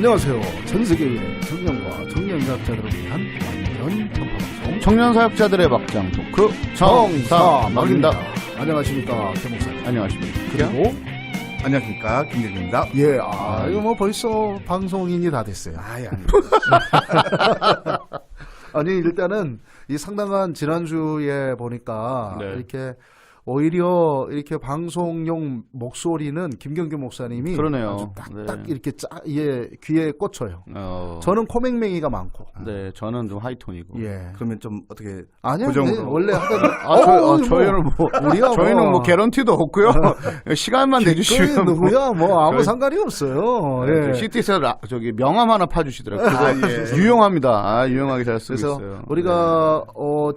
안녕하세요. 전 세계의 청년과 청년사역자들을 위한 완전 전파방송 청년 사역자들의 막장 토크 정사막입니다. 안녕하십니까, 김 목사님. 안녕하십니까. 그리고 안녕하십니까, 김길입니다. 예, 이거 뭐 벌써 방송인이 다 됐어요. 아니. 아니 일단은 이 상당한 지난주에 보니까 네. 이렇게 오히려 이렇게 방송용 목소리는 김경규 목사님이 그러네요. 아주 딱딱 네. 이렇게 귀에 꽂혀요. 저는 코맹맹이가 많고. 네, 저는 좀 하이톤이고. 예. 그러면 좀 어떻게 아니요, 고정으로. 네, 원래 하던. 저희는 우리가 저희는 뭐 개런티도 없고요. 시간만 내주시면 누구야 뭐 아무 저희- 상관이 없어요. 예. CT에서 저기 명함 하나 파주시더라고요. 그거 유용합니다. 유용하게 잘 쓰고 그래서 있어요. 우리가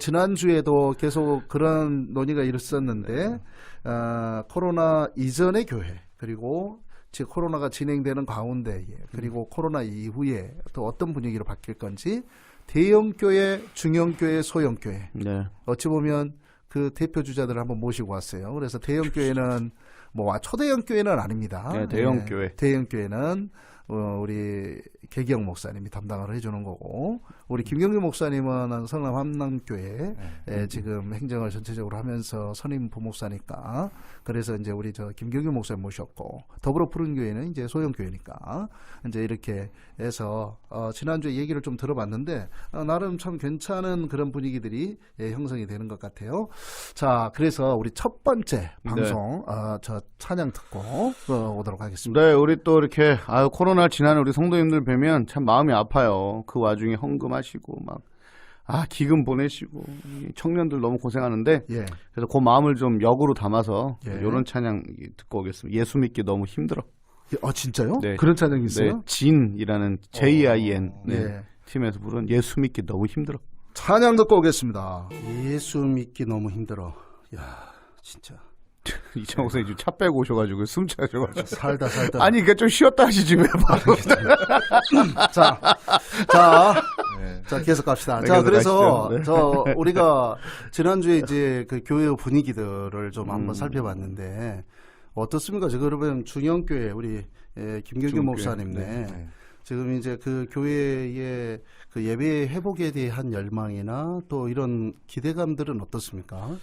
지난주에도 계속 그런 논의가 있었는데 코로나 이전의 교회 그리고 지금 코로나가 진행되는 가운데에 그리고 코로나 이후에 또 어떤 분위기로 바뀔 건지 대형교회, 중형교회, 소형교회 네. 어찌 보면 그 대표 주자들을 한번 모시고 왔어요. 그래서 대형교회는 뭐 초대형교회는 아닙니다. 네, 대형교회. 대형교회는 우리 개경 목사님이 담당을 해주는 거고 우리 김경규 목사님은 성남 함남교회 지금 행정을 전체적으로 하면서 선임 부목사니까 그래서 이제 우리 저 김경규 목사님 모셨고 더불어 푸른교회는 이제 소형교회니까 이제 이렇게 해서 지난주에 얘기를 좀 들어봤는데 나름 참 괜찮은 그런 분위기들이 형성이 되는 것 같아요. 자, 그래서 우리 첫 번째 방송 저 찬양 듣고 오도록 하겠습니다. 네, 우리 또 이렇게 코로나 지난 우리 성도님들 뵈면 참 마음이 아파요. 그 와중에 헌금하시고 막 기금 보내시고 청년들 너무 고생하는데 예. 그래서 그 마음을 좀 역으로 담아서 예. 이런 찬양 듣고 오겠습니다. 예수 믿기 너무 힘들어. 진짜요? 네. 그런 찬양이 있어요? 네, 진이라는 JIN 예. 팀에서 부른 예수 믿기 너무 힘들어. 찬양 듣고 오겠습니다. 예수 믿기 너무 힘들어. 야, 진짜. 이창호 선생님 지금 차 빼고 오셔가지고 숨 차셔가지고. 살다. 아니, 그러니까 좀 쉬었다 하시지 왜 바로. 자, 계속 갑시다. 네, 자, 계속 그래서 가시죠. 네. 우리가 지난주에 이제 그 교회 분위기들을 좀 한번 살펴봤는데 어떻습니까? 지금 그러면 중형교회 우리 김경규 중형교회. 목사님네. 지금 이제 그 교회의 그 예배 회복에 대한 열망이나 또 이런 기대감들은 어떻습니까?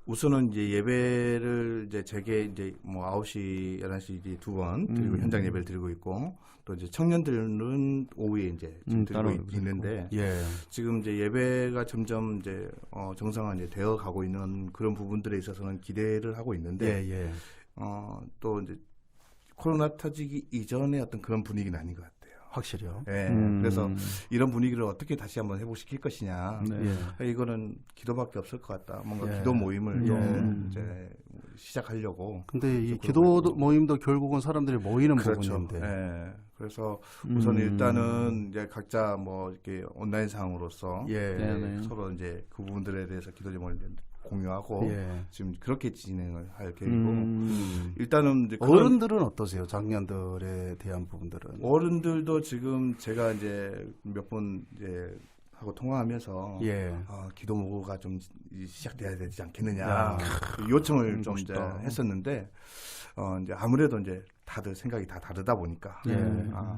우선은 이제 예배를 이제 제게 이제 뭐 9시, 11시 이제 두 번 그리고 현장 예배를 드리고 있고 또 이제 청년들은 오후에 이제 지금 따로 드리고 있는데 예. 지금 이제 예배가 점점 이제 정상화 이제 되어 가고 있는 그런 부분들에 있어서는 기대를 하고 있는데 예. 또 이제 코로나 터지기 이전의 어떤 그런 분위기는 아닌 것 같아요. 확실히요. 예. 그래서 이런 분위기를 어떻게 다시 한번 회복시킬 것이냐. 예. 이거는 기도밖에 없을 것 같다. 뭔가 예. 기도 모임을 좀 이제 시작하려고. 근데 이 좀 기도 그러고 모임도 결국은 사람들이 모이는 그렇죠. 부분인데. 예. 그래서 우선 일단은 이제 각자 뭐 이렇게 온라인 상으로서 예. 네네. 서로 이제 그 부분들에 대해서 기도 제목을 공유하고 예. 지금 그렇게 진행을 할 계획이고 일단은 이제 그런 어른들은 어떠세요? 작년들에 대한 부분들은. 어른들도 지금 제가 이제 몇 번 이제 하고 통화하면서 예. 기도 모고가 좀 시작돼야 되지 않겠느냐 야. 요청을 좀 이제 멋있다. 했었는데 이제 아무래도 이제 다들 생각이 다 다르다 보니까 예.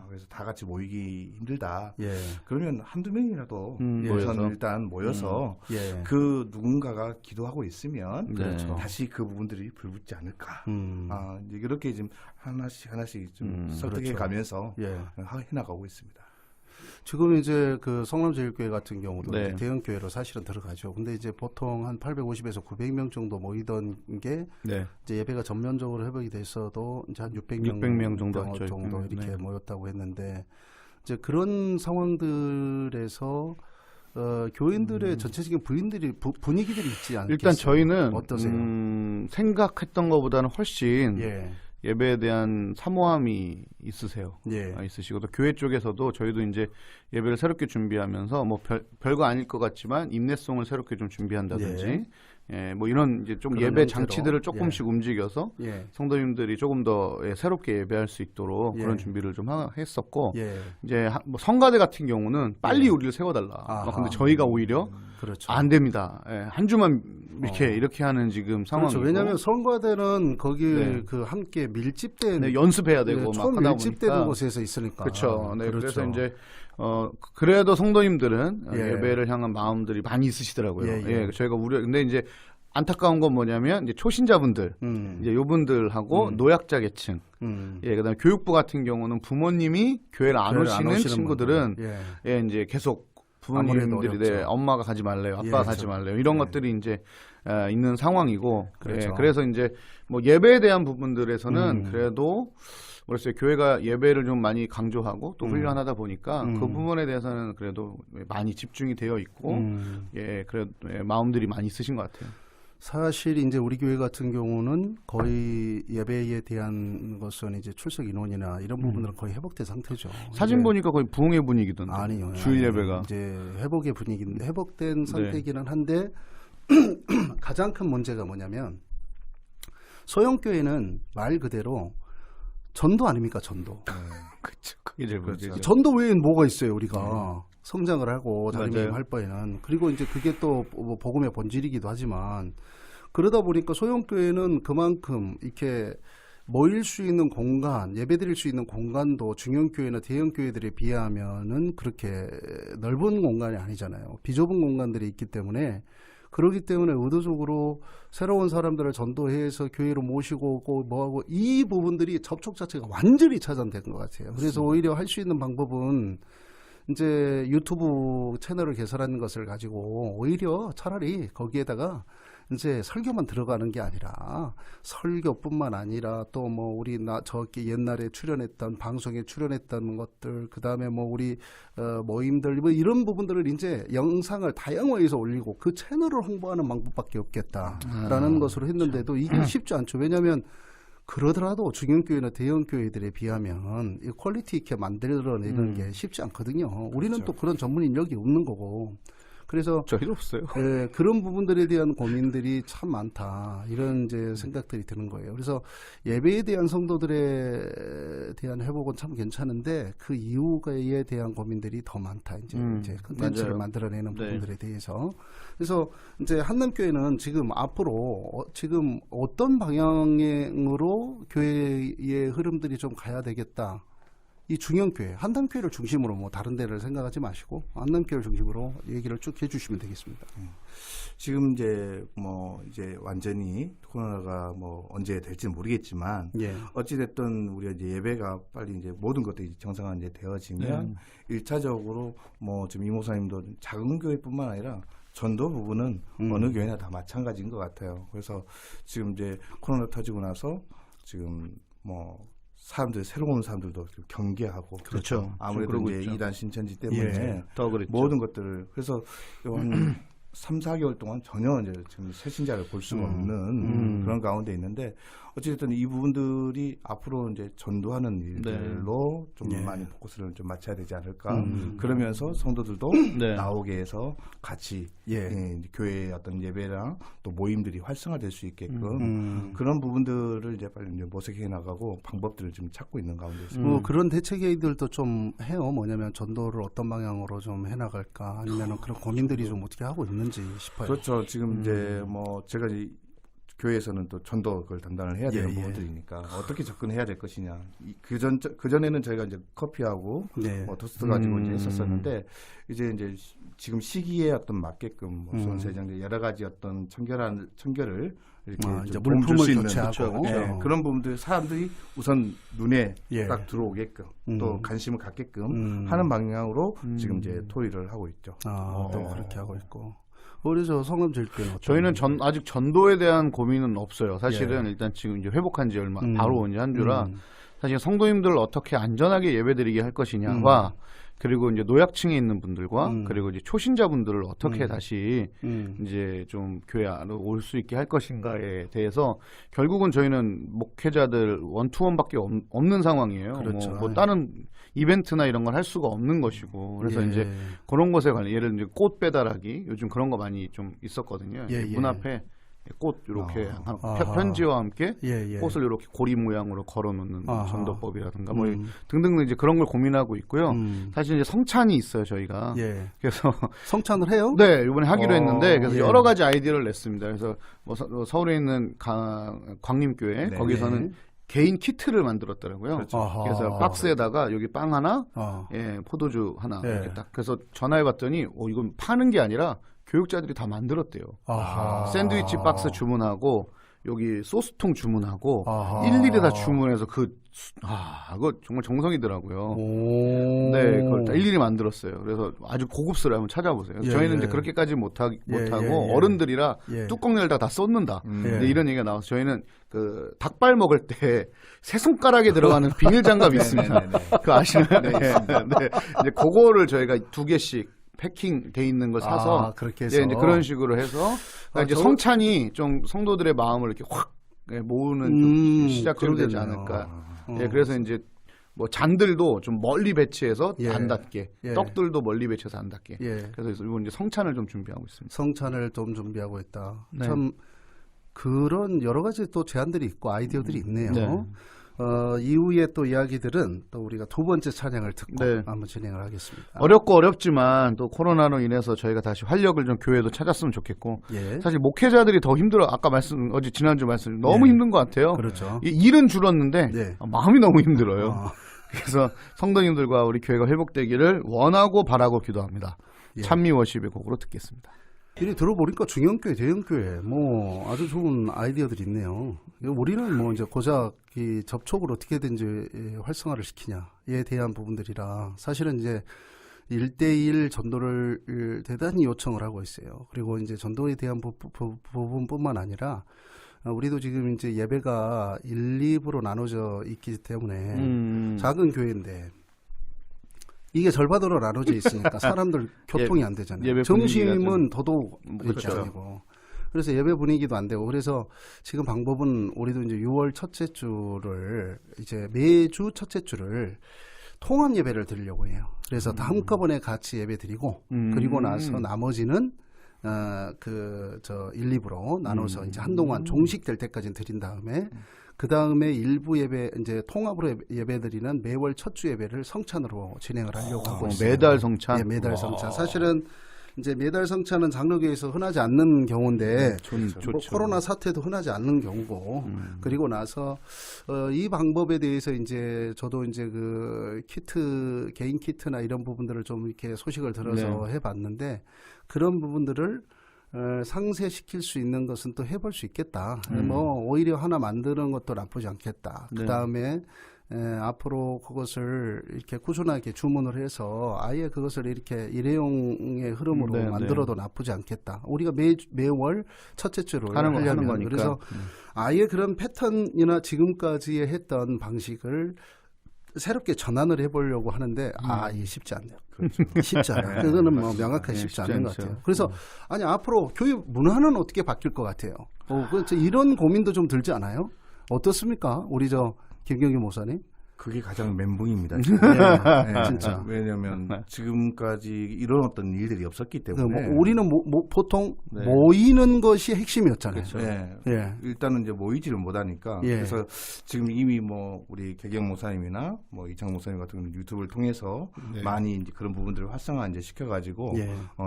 그래서 다 같이 모이기 힘들다. 예. 그러면 한두 명이라도 모여서. 우선 일단 모여서 예. 그 누군가가 기도하고 있으면 그렇죠. 다시 그 부분들이 불붙지 않을까. 이제 이렇게 좀 하나씩 좀 설득해 그렇죠. 가면서 예. 해나가고 있습니다. 지금 이제 그 성남제일교회 같은 경우도 네. 이제 대형교회로 사실은 들어가죠. 근데 이제 보통 한 850에서 900명 정도 모이던 게 네. 이제 예배가 전면적으로 회복이 됐어도 이제 한 600명, 600명 정도 왔죠. 정도 이렇게 네. 모였다고 했는데 이제 그런 상황들에서 교인들의 전체적인 분위기들이 있지 않겠어요? 일단 저희는 어떠세요? 생각했던 것보다는 훨씬 예. 예배에 대한 사모함이 있으세요. 예. 있으시고 또 교회 쪽에서도 저희도 이제 예배를 새롭게 준비하면서 뭐 별거 아닐 것 같지만 인내송을 새롭게 좀 준비한다든지 예. 예, 뭐 이런 이제 좀 그런 예배 형태로. 장치들을 조금씩 움직여서 예. 성도님들이 조금 더 새롭게 예배할 수 있도록 예. 그런 준비를 좀 했었고 예. 이제 뭐 성가대 같은 경우는 빨리 예. 우리를 세워달라. 아하. 근데 저희가 오히려 그렇죠. 안 됩니다. 예, 한 주만 이렇게 하는 지금 상황이고. 그렇죠. 왜냐하면 성가대는 거기 네. 그 함께 밀집된 네, 연습해야 되고 막 처음 하다 밀집되는 보니까 곳에서 있으니까. 그렇죠. 네, 그렇죠. 그래서 이제 그래도 성도님들은 예. 예배를 향한 마음들이 많이 있으시더라고요. 예, 예. 저희가 근데 이제 안타까운 건 뭐냐면 이제 초신자분들, 이제 요분들하고 노약자 계층, 그다음에 교육부 같은 경우는 부모님이 교회를 안 교회를 안 오시는 오시는 친구들은 분들. 예, 이제 계속 아무래도 부모님들이 어렵죠. 엄마가 가지 말래요, 아빠가 예, 가지 그렇죠. 말래요. 이런 예. 것들이 이제 있는 상황이고, 그렇죠. 그래서 이제 뭐 예배에 대한 부분들에서는 그래도 그랬어요. 교회가 예배를 좀 많이 강조하고 또 훈련하다 보니까 그 부분에 대해서는 그래도 많이 집중이 되어 있고, 그래도 마음들이 많이 있으신 것 같아요. 사실 이제 우리 교회 같은 경우는 거의 예배에 대한 것은 이제 출석 인원이나 이런 부분들은 거의 회복된 상태죠. 사진 이제 보니까 거의 부흥의 분위기던데. 아니요. 주일 아니요. 예배가. 이제 회복의 분위기인데 회복된 네. 상태이기는 한데 가장 큰 문제가 뭐냐면 소형교회는 말 그대로 전도 아닙니까 전도. 그렇죠. 그게 제일 문제죠. 전도 외엔 뭐가 있어요 우리가. 성장을 하고 맞아요. 자기님 할 바에는. 그리고 이제 그게 또 뭐 복음의 본질이기도 하지만 그러다 보니까 소형교회는 그만큼 이렇게 모일 수 있는 공간, 예배드릴 수 있는 공간도 중형교회나 대형교회들에 비하면은 그렇게 넓은 공간이 아니잖아요. 비좁은 공간들이 있기 때문에 그렇기 때문에 의도적으로 새로운 사람들을 전도해서 교회로 모시고 오고 뭐하고 이 부분들이 접촉 자체가 완전히 차단된 것 같아요. 그래서 오히려 할 수 있는 방법은 이제 유튜브 채널을 개설하는 것을 가지고 오히려 차라리 거기에다가 이제 설교만 들어가는 게 아니라 설교뿐만 아니라 또 뭐 우리 저기 옛날에 출연했던 방송에 출연했던 것들 그다음에 뭐 우리 모임들 뭐 이런 부분들을 이제 영상을 다양화해서 올리고 그 채널을 홍보하는 방법밖에 없겠다라는 것으로 했는데도 이게 쉽지 않죠. 왜냐하면 그러더라도 중형교회나 대형교회들에 비하면 이 퀄리티 있게 만들어내는 게 쉽지 않거든요. 우리는 그렇죠. 또 그런 전문 인력이 없는 거고. 그래서 저희도 없어요. 그런 부분들에 대한 고민들이 참 많다. 이런 이제 생각들이 드는 거예요. 그래서 예배에 대한 성도들에 대한 회복은 참 괜찮은데 그 이후에 대한 고민들이 더 많다. 이제 컨텐츠를 맞아요. 만들어내는 네. 부분들에 대해서. 그래서 이제 한남교회는 지금 앞으로 지금 어떤 방향으로 교회의 흐름들이 좀 가야 되겠다. 이 중형교회, 한남교회를 중심으로 뭐 다른 데를 생각하지 마시고 한남교회를 중심으로 얘기를 쭉 해주시면 되겠습니다. 지금 이제 이제 완전히 코로나가 뭐 언제 될지는 모르겠지만 예. 어찌 됐든 우리가 이제 예배가 빨리 이제 모든 것들이 정상화 이제 되어지면 1차적으로 뭐 지금 이 목사님도 작은 교회뿐만 아니라 전도 부분은 어느 교회나 다 마찬가지인 것 같아요. 그래서 지금 이제 코로나 터지고 나서 지금 뭐 사람들 새로운 사람들도 경계하고 그렇죠. 아무래도 그러고 이제 있죠. 이단 신천지 때문에 예. 더 그랬죠. 모든 것들을 그래서 한 3, 4개월 동안 전혀 이제 지금 새신자를 볼 수가 없는 그런 가운데 있는데 어쨌든 이 부분들이 앞으로 이제 전도하는 일들로 좀 예. 많이 포커스를 좀 맞춰야 되지 않을까. 그러면서 성도들도 네. 나오게 해서 같이 예. 이제 교회의 어떤 예배랑 또 모임들이 활성화될 수 있게끔 그런 부분들을 이제 빨리 이제 모색해 나가고 방법들을 좀 찾고 있는 가운데 있습니다. 뭐 그런 대책회의들도 좀 해요. 뭐냐면 전도를 어떤 방향으로 좀 해나갈까 아니면 그런 고민들이 좀 어떻게 하고 있는지 싶어요. 그렇죠. 지금 이제 뭐 제가 이제 교회에서는 또 전도를 담당을 해야 되는 예, 예. 부분들이니까 어떻게 접근해야 될 것이냐. 그전에는 저희가 이제 커피하고 네. 뭐 토스트 가지고 이제 했었었는데 이제 지금 시기에 어떤 맞게끔 뭐 수원세장 여러 가지 어떤 청결을 이렇게 이제 좀 도움 줄 물품을 수 있는 교체하고 예, 그런 부분들 사람들이 우선 눈에 예. 딱 들어오게끔 또 관심을 갖게끔 음. 하는 방향으로 지금 이제 토의를 하고 있죠. 또 그렇게 하고 있고. 우리 저 성함질교는 저희는 아직 전도에 대한 고민은 없어요. 사실은 일단 지금 이제 회복한 지 얼마 바로 이제 한 주라 사실 성도님들을 어떻게 안전하게 예배드리게 할 것이냐와 그리고 이제 노약층에 있는 분들과 그리고 이제 초신자분들을 어떻게 다시 이제 좀 교회 안으로 올 수 있게 할 것인가에 대해서 결국은 저희는 목회자들 원투원밖에 없는 상황이에요. 그렇죠. 뭐 다른 이벤트나 이런 걸 할 수가 없는 것이고 그래서 예. 이제 그런 것에 관련 예를 들어 꽃 배달하기 요즘 그런 거 많이 좀 있었거든요. 예, 문 예. 앞에 꽃 이렇게 아하. 편지와 함께 예. 꽃을 이렇게 고리 모양으로 걸어놓는 아하. 전도법이라든가 뭐 등등 이제 그런 걸 고민하고 있고요. 사실 이제 성찬이 있어요 저희가. 예. 그래서 성찬을 해요? 네 이번에 하기로 했는데 그래서 예. 여러 가지 아이디어를 냈습니다. 그래서 뭐 서울에 있는 광림교회 네. 거기서는 개인 키트를 만들었더라고요. 그렇죠. 아하. 그래서 박스에다가 여기 빵 하나, 어. 예, 포도주 하나 예. 이렇게 딱. 그래서 전화해봤더니 이건 파는 게 아니라 교육자들이 다 만들었대요. 아하. 샌드위치 박스 주문하고 여기 소스통 주문하고 아하. 일일이 다 주문해서 그거 정말 정성이더라고요. 오. 네, 그걸 다 일일이 만들었어요. 그래서 아주 고급스러워 한번 찾아보세요. 예, 저희는 예. 이제 그렇게까지 못하고 예. 어른들이라 예. 뚜껑 열다가 다 쏟는다. 예. 이제 이런 얘기가 나와서 저희는 그 닭발 먹을 때 새 손가락에 들어가는 비닐 장갑이 있습니다. 그거 아시나요? 네. 이제 그거를 저희가 2개씩 패킹돼 있는 걸 사서 그렇게 해서. 예, 이제 그런 식으로 해서 이제 성찬이 좀 성도들의 마음을 이렇게 확 모으는 좀 시작이 되지 않을까. 예, 그래서 이제 뭐 잔들도 좀 멀리 배치해서 예. 안 닿게, 예. 떡들도 멀리 배치해서 안 닿게. 예. 그래서 이번 이제 성찬을 좀 준비하고 있습니다. 성찬을 좀 준비하고 있다. 네. 참 그런 여러 가지 또 제안들이 있고 아이디어들이 있네요. 네. 이후에 또 이야기들은 또 우리가 두 번째 찬양을 듣고 네. 한번 진행을 하겠습니다. 어렵고 어렵지만 또 코로나로 인해서 저희가 다시 활력을 좀 교회도 찾았으면 좋겠고 예. 사실 목회자들이 더 힘들어. 아까 지난주 말씀 너무 예. 힘든 것 같아요. 그렇죠. 이 일은 줄었는데 네. 마음이 너무 힘들어요. 아. 그래서 성도님들과 우리 교회가 회복되기를 원하고 바라고 기도합니다. 예. 찬미 워십의 곡으로 듣겠습니다. 이리 들어보니까 중형교회, 대형교회 뭐 아주 좋은 아이디어들이 있네요. 우리는 뭐 이제 고작 이 접촉을 어떻게든지 활성화를 시키냐에 대한 부분들이라 사실은 이제 1대1 전도를 대단히 요청을 하고 있어요. 그리고 이제 전도에 대한 부분뿐만 아니라 우리도 지금 이제 예배가 1, 2부로 나눠져 있기 때문에 작은 교회인데 이게 절반으로 나눠져 있으니까 사람들 교통이 안 되잖아요. 예배 점심은 더더욱 그렇죠. 일정이고. 그래서 예배 분위기도 안 되고 그래서 지금 방법은 우리도 이제 6월 첫째 주를 이제 매주 첫째 주를 통합 예배를 드리려고 해요. 그래서 다 한꺼번에 같이 예배 드리고 그리고 나서 나머지는 1, 2부로 나눠서 이제 한동안 종식될 때까지 드린 다음에 그 다음에 일부 예배 이제 통합으로 예배드리는 매월 첫 주 예배를 성찬으로 진행을 하려고 하고 있어요. 매달 성찬. 네, 매달 성찬. 사실은 이제 매달 성찬은 장로교에서 흔하지 않는 경우인데 뭐 좋죠. 코로나 사태도 흔하지 않는 경우고 그리고 나서 이 방법에 대해서 이제 저도 이제 그 키트 개인 키트나 이런 부분들을 좀 이렇게 소식을 들어서 해봤는데 그런 부분들을 상쇄시킬 수 있는 것은 또 해볼 수 있겠다. 뭐 오히려 하나 만드는 것도 나쁘지 않겠다. 그 다음에 앞으로 그것을 이렇게 꾸준하게 주문을 해서 아예 그것을 이렇게 일회용의 흐름으로 만들어도 나쁘지 않겠다. 우리가 매월 첫째 주를 하려면 거니까. 그래서 아예 그런 패턴이나 지금까지 했던 방식을 새롭게 전환을 해보려고 하는데 이게 쉽지 않네요. 그렇죠. 쉽지 않아요. 그거는 뭐 명확하게 쉽지 않은 것 같아요. 그래서 아니 앞으로 교육 문화는 어떻게 바뀔 것 같아요. 이런 고민도 좀 들지 않아요? 어떻습니까? 우리 김경규 목사님? 그게 가장 멘붕입니다. 네, 진짜. 왜냐하면 지금까지 이런 어떤 일들이 없었기 때문에 우리는 보통 모이는 것이 핵심이었잖아요. 그렇죠. 네. 예. 일단은 이제 모이지를 못하니까 예. 그래서 지금 이미 뭐 우리 개경 목사님이나 뭐 이창 목사님 같은 경우는 유튜브를 통해서 많이 이제 그런 부분들을 활성화 이제 시켜가지고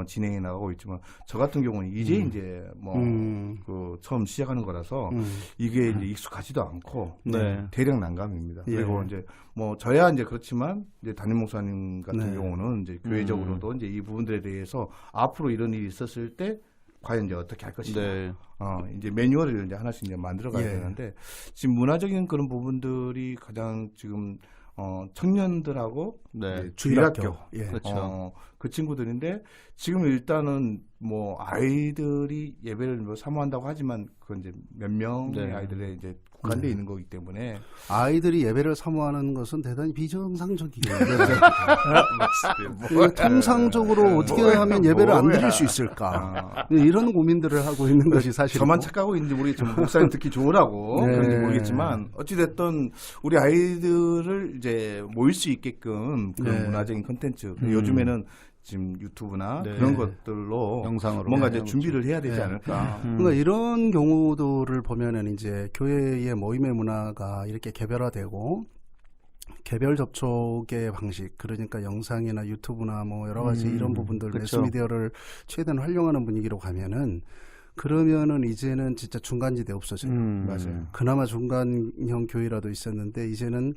진행해 나가고 있지만 저 같은 경우는 이제 이제 뭐 그 처음 시작하는 거라서 이게 이제 익숙하지도 않고 대략 난감입니다. 그리고 이제 뭐 저야 이제 그렇지만 이제 담임 목사님 같은 경우는 이제 교회적으로도 이제 이 부분들에 대해서 앞으로 이런 일이 있었을 때 과연 이제 어떻게 할 것이냐. 이제 매뉴얼을 이제 하나씩 이제 만들어 가야 되는데 지금 문화적인 그런 부분들이 가장 지금 청년들하고 주일학교 그렇죠. 그 친구들인데 지금 일단은 뭐 아이들이 예배를 뭐 사모한다고 하지만 그건 이제 몇 명의 아이들의 이제 국한되어 있는 거기 때문에 아이들이 예배를 사모하는 것은 대단히 비정상적이에요. 통상적으로 어떻게 하면 예배를 안 드릴 수 있을까? 이런 고민들을 하고 있는 것이 사실. 저만 착각하고 있는지 모르겠지만 목사님 듣기 좋으라고 그런지 모르겠지만 어찌됐든 우리 아이들을 이제 모일 수 있게끔 그런 문화적인 콘텐츠 요즘에는 지금 유튜브나 네. 그런 것들로 영상으로 뭔가 네, 이제 준비를 해야 되지 네. 않을까. 그러니까 이런 경우들을 보면은 이제 교회의 모임의 문화가 이렇게 개별화되고 개별 접촉의 방식, 그러니까 영상이나 유튜브나 뭐 여러 가지 이런 부분들 그쵸. 매스미디어를 최대한 활용하는 분위기로 가면은 그러면은 이제는 진짜 중간지대 없어져요. 맞아요. 그나마 중간형 교회라도 있었는데 이제는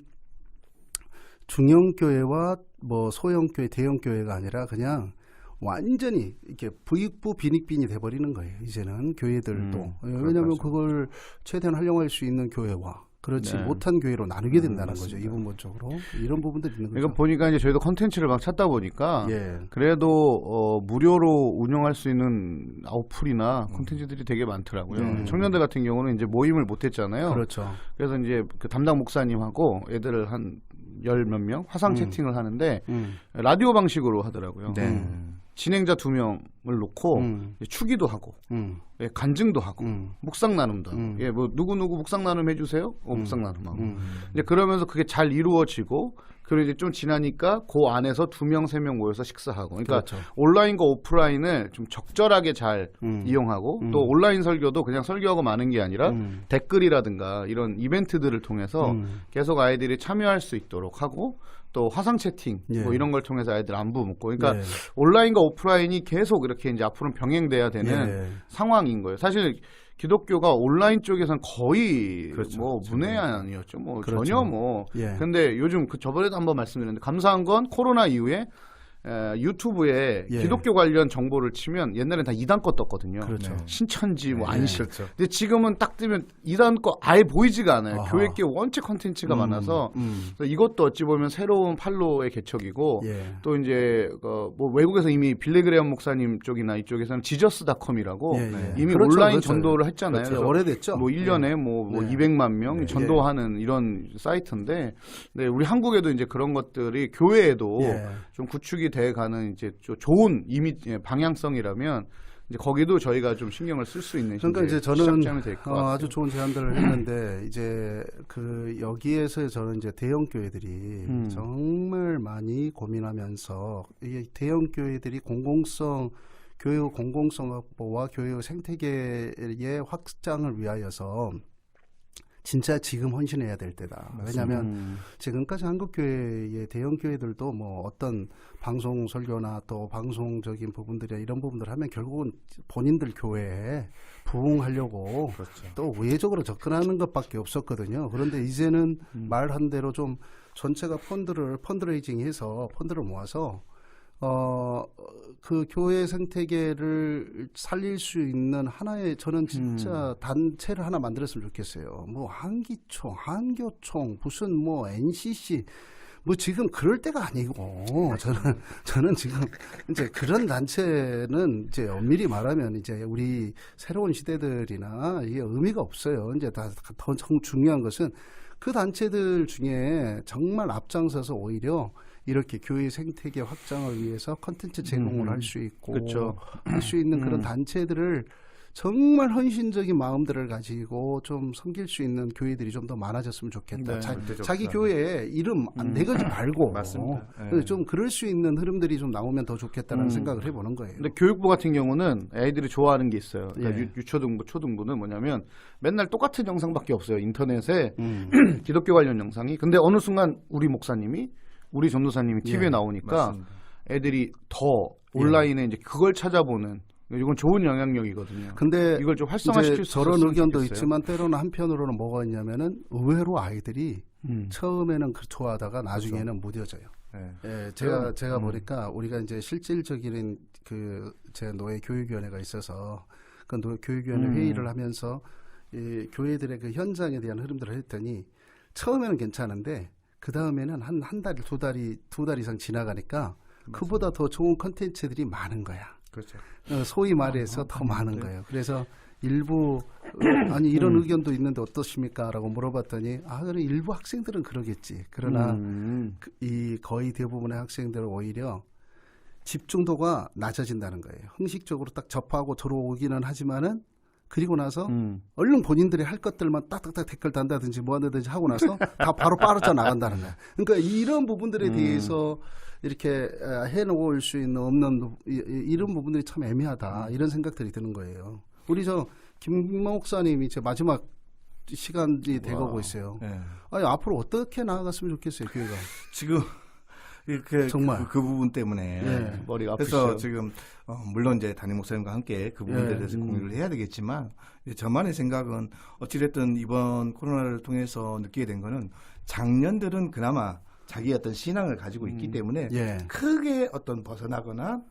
중형 교회와 뭐 소형 교회, 대형 교회가 아니라 그냥 완전히 이렇게 부익부 빈익빈이 돼버리는 거예요. 이제는 교회들도. 왜냐하면 그걸 최대한 활용할 수 있는 교회와 그렇지 네. 못한 교회로 나누게 된다는 거죠. 이분본적으로 이런 부분들이 있는 거죠. 이거 보니까 이제 저희도 컨텐츠를 막 찾다 보니까 예. 그래도 무료로 운영할 수 있는 아웃풀이나 콘텐츠들이 되게 많더라고요. 청년들 같은 경우는 이제 모임을 못 했잖아요. 그렇죠. 그래서 이제 그 담당 목사님하고 애들을 한 열 몇 명 화상 채팅을 하는데 라디오 방식으로 하더라고요. 네. 진행자 2명을 놓고 이제 추기도 하고 예, 간증도 하고 묵상 나눔도 하고 예, 뭐 누구 묵상 나눔 해주세요? 묵상 나눔하고 이제 그러면서 그게 잘 이루어지고 그리고 이제 좀 지나니까 그 안에서 2명, 3명 모여서 식사하고 그러니까 그렇죠. 온라인과 오프라인을 좀 적절하게 잘 이용하고 또 온라인 설교도 그냥 설교하고 마는 게 아니라 댓글이라든가 이런 이벤트들을 통해서 계속 아이들이 참여할 수 있도록 하고 또 화상 채팅 예. 뭐 이런 걸 통해서 아이들 안부 묻고 그러니까 예. 온라인과 오프라인이 계속 이렇게 이제 앞으로는 병행돼야 되는 예. 상황인 거예요. 사실 기독교가 온라인 쪽에서는 거의 그렇죠. 뭐 문외한이었죠. 뭐 그렇죠. 전혀 뭐. 예. 근데 요즘 그 저번에도 한번 말씀드렸는데 감사한 건 코로나 이후에 유튜브에 예. 기독교 관련 정보를 치면 옛날엔 다 이단 거 떴거든요. 그렇죠. 신천지 뭐 안실. 그렇죠. 근데 지금은 딱 뜨면 이단 거 아예 보이지가 않아요. 아하. 교회계 원체 컨텐츠가 많아서 그래서 이것도 어찌 보면 새로운 판로의 개척이고 예. 또 이제 뭐 외국에서 이미 빌레그레엄 목사님 쪽이나 이쪽에서는 지저스닷컴이라고 예, 예. 이미 그렇죠, 온라인 그렇죠. 전도를 했잖아요. 그렇죠. 그래서 오래됐죠. 뭐 1년에 뭐 네. 200만 명 전도하는 이런 사이트인데 네, 우리 한국에도 이제 그런 것들이 교회에도 예. 좀 구축이 돼 가는 이제 좀 좋은 방향성이라면 이제 거기도 저희가 좀 신경을 쓸 수 있는 그러니까 이제 저는 시작점이 될 것 같아요. 아주 좋은 제안들을 했는데 이제 그 여기에서 저는 이제 대형 교회들이 정말 많이 고민하면서 이게 대형 교회들이 교회의 공공성 확보와 교회의 생태계의 확장을 위하여서 진짜 지금 헌신해야 될 때다. 왜냐하면 지금까지 한국교회의 대형 교회들도 뭐 어떤 방송 설교나 또 방송적인 부분들이 이런 부분들을 하면 결국은 본인들 교회에 부응하려고 또 우회적으로 접근하는 것밖에 없었거든요. 그런데 이제는 말한 대로 좀 전체가 펀드레이징해서 펀드를 모아서 그 교회 생태계를 살릴 수 있는 하나의 저는 진짜 단체를 하나 만들었으면 좋겠어요. 뭐 한기총, 한교총, 무슨 뭐 NCC 뭐 지금 그럴 때가 아니고 저는 지금 이제 그런 단체는 이제 엄밀히 말하면 이제 우리 새로운 시대들이나 이게 의미가 없어요. 이제 더 중요한 것은 그 단체들 중에 정말 앞장서서 오히려 이렇게 교회 생태계 확장을 위해서 컨텐츠 제공을 할 수 있고 그렇죠. 할 수 있는 그런 단체들을 정말 헌신적인 마음들을 가지고 좀 섬길 수 있는 교회들이 좀 더 많아졌으면 좋겠다. 네, 자기 교회에 이름 안 내걸지 말고 맞습니다. 그래서 좀 그럴 수 있는 흐름들이 좀 나오면 더 좋겠다라는 생각을 해보는 거예요. 근데 교육부 같은 경우는 애들이 좋아하는 게 있어요. 그러니까 예. 유초등부, 초등부는 뭐냐면 맨날 똑같은 영상밖에 없어요. 인터넷에 기독교 관련 영상이. 근데 어느 순간 우리 목사님이 우리 전도사님이 TV에 나오니까 맞습니다. 애들이 더 온라인에 이제 그걸 찾아보는 이건 좋은 영향력이거든요. 근데 이걸 좀 활성화시킬 수 저런 있었으면 의견도 좋겠어요. 있지만 때로는 한편으로는 뭐가 있냐면은 의외로 아이들이 처음에는 좋아하다가 나중에는 무뎌져요. 네. 예, 제가 보니까 우리가 이제 실질적인 제 노예 교육위원회가 있어서 그 교육위원회 회의를 하면서 이 교회들의 그 현장에 대한 흐름들을 했더니 처음에는 괜찮은데 그 다음에는 한 달, 두 달 이상 지나가니까 그보다 더 좋은 컨텐츠들이 많은 거야. 그렇죠. 소위 말해서 더 많은 거예요. 그래서 일부 아니 이런 의견도 있는데 어떠십니까?라고 물어봤더니 그래 일부 학생들은 그러겠지. 그러나 이 거의 대부분의 학생들은 오히려 집중도가 낮아진다는 거예요. 형식적으로 딱 접하고 들어오기는 하지만은 그리고 나서 얼른 본인들이 할 것들만 딱딱딱 댓글 단다든지 뭐 한다든지 하고 나서 다 바로 빠르쳐 나간다는 거야. 그러니까 이런 부분들에 대해서 이렇게 해놓을 수 있는 없는 이런 부분들이 참 애매하다 이런 생각들이 드는 거예요. 우리 김 목사님이 이제 마지막 시간이 돼가고 있어요. 네. 아니 앞으로 어떻게 나아갔으면 좋겠어요, 교회가. 지금 정말. 그 부분 때문에 예. 머리가 그래서 아프시죠. 지금 물론 이제 담임 목사님과 함께 그 부분에 예. 대해서 공유를 해야 되겠지만 이제 저만의 생각은 어찌됐든 이번 코로나를 통해서 느끼게 된 거는 작년들은 그나마 자기의 어떤 신앙을 가지고 있기 때문에 예. 크게 어떤 벗어나거나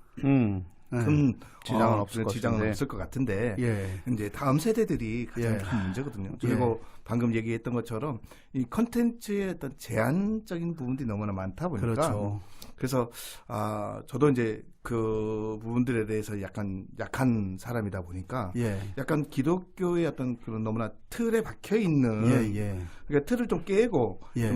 지장은 없을 것 지장은 같은데. 없을 것 같은데 예. 이제 다음 세대들이 가장 예. 큰 문제거든요. 그리고 방금 얘기했던 것처럼 이 컨텐츠의 어떤 제한적인 부분들이 너무나 많다 보니까 그렇죠. 그래서 저도 이제 그 부분들에 대해서 약간 약한 사람이다 보니까 예. 약간 기독교의 어떤 그런 너무나 틀에 박혀 있는 예. 그러니까 틀을 좀 깨고 예.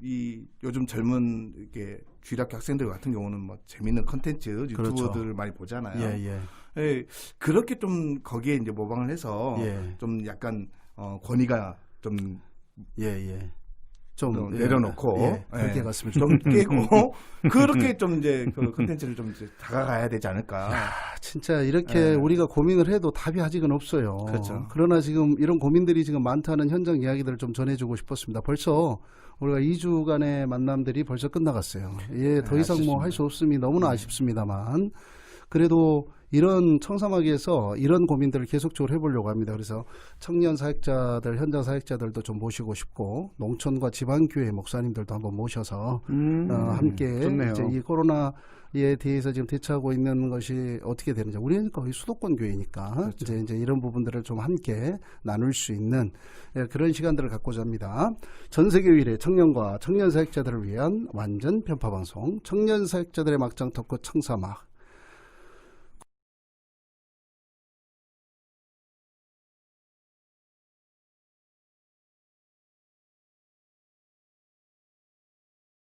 이 요즘 젊은 이렇게 주일학교 학생들 같은 경우는 뭐 재밌는 컨텐츠 유튜브들을 그렇죠. 많이 보잖아요. 예. 예, 그렇게 좀 거기에 이제 모방을 해서 예. 좀 약간 권위가 좀 좀 내려놓고 그렇게 예, 갔으면 좀 깨고 그렇게 좀 이제 그 컨텐츠를 좀 이제 다가가야 되지 않을까. 진짜 이렇게 예. 우리가 고민을 해도 답이 아직은 없어요. 그렇죠. 그러나 지금 이런 고민들이 지금 많다는 현장 이야기들을 좀 전해주고 싶었습니다. 벌써 우리가 2주간의 만남들이 벌써 끝나갔어요. 예, 더 이상 뭐 할 수 없음이 너무나 아쉽습니다만 그래도 이런 청사마귀에서 이런 고민들을 계속적으로 해보려고 합니다. 그래서 청년 사역자들, 현장 사역자들도 좀 모시고 싶고 농촌과 지방교회 목사님들도 한번 모셔서 함께 좋네요. 이제 이 코로나에 대해서 지금 대처하고 있는 것이 어떻게 되는지 우리는 거의 수도권 교회니까 그렇죠. 이제 이런 부분들을 좀 함께 나눌 수 있는 그런 시간들을 갖고자 합니다. 전 세계 유일의 청년과 청년 사역자들을 위한 완전 편파 방송 청년 사역자들의 막장 토크 청사막